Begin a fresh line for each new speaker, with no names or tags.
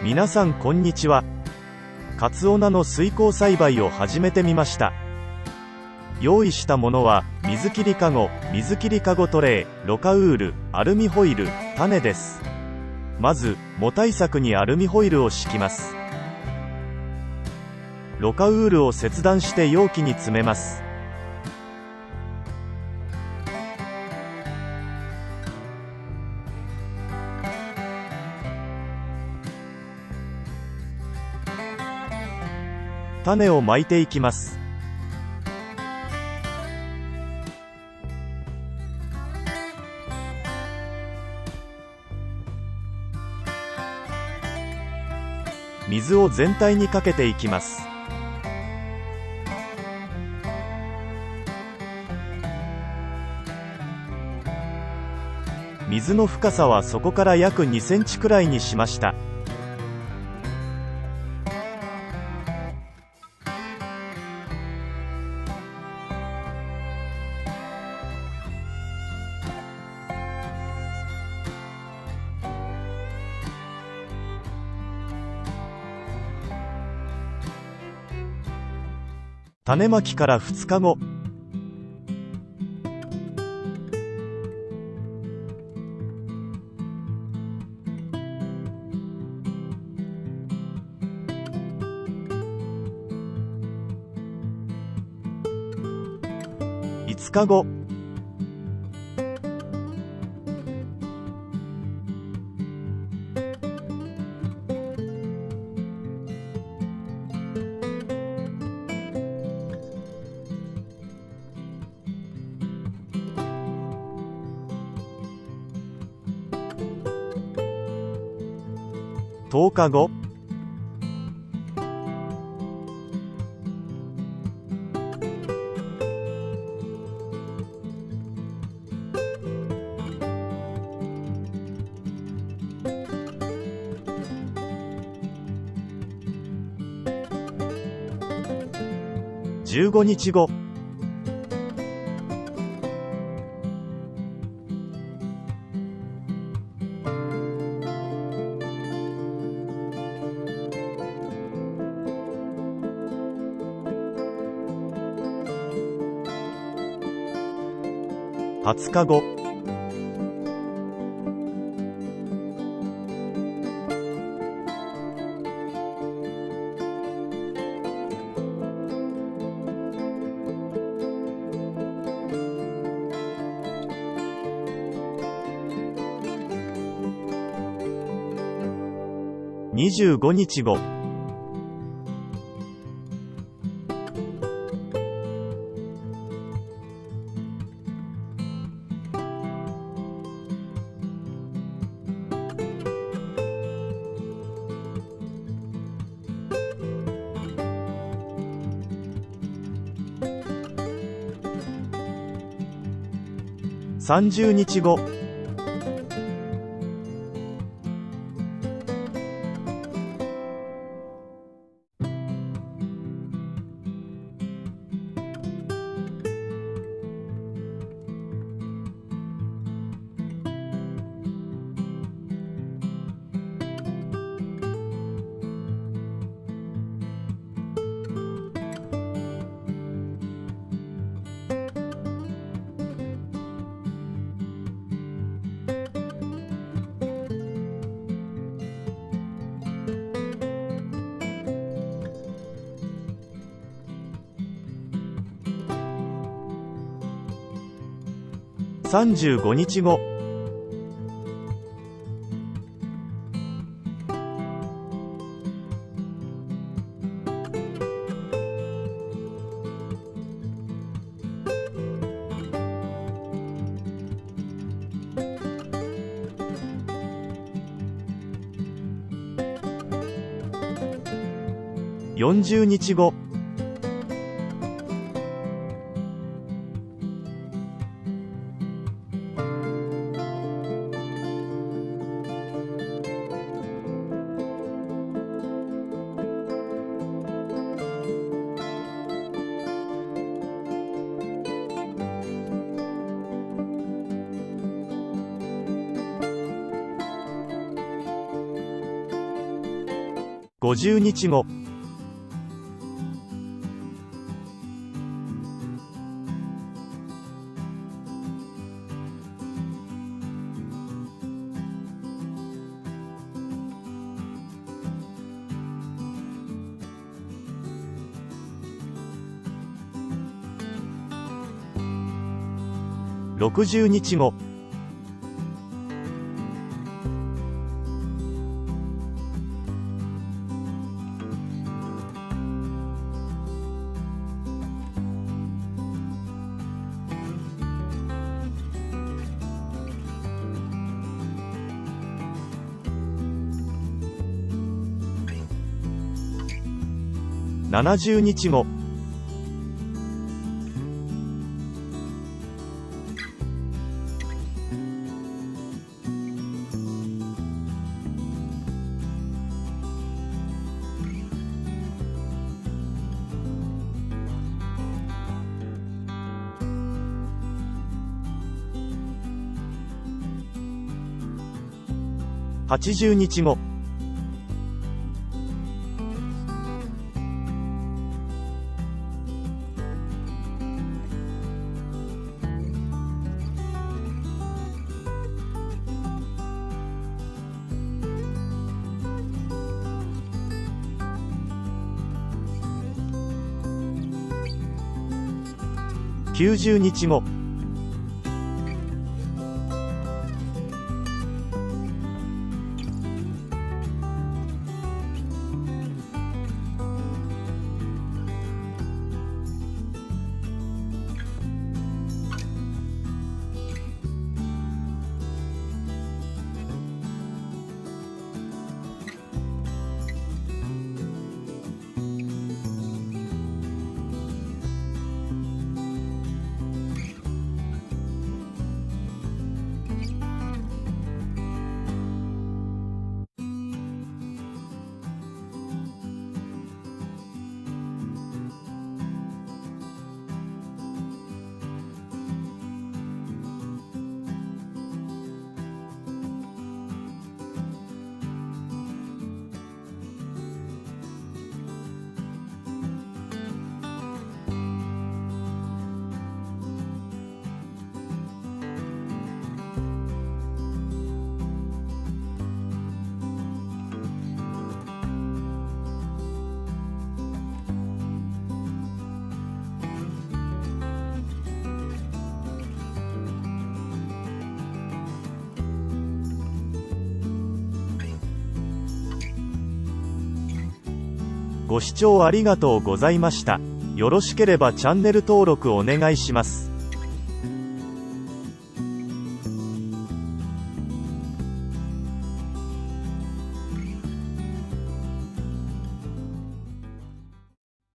皆さんこんにちは。カツオナの水耕栽培を始めてみました。用意したものは水切りかご、水切りかごトレー、ロカウール、アルミホイル、種です。まず藻対策にアルミホイルを敷きます。ロカウールを切断して容器に詰めます。種をまいていきます。水を全体にかけていきます。水の深さはそこから約2センチくらいにしました。種まきから2日後。5日後。10日後。15日後。20日後。25日後。30日後。35日後。40日後。50日後。60日後。70日後。80日後。90日後。ご視聴ありがとうございました。よろしければチャンネル登録お願いします。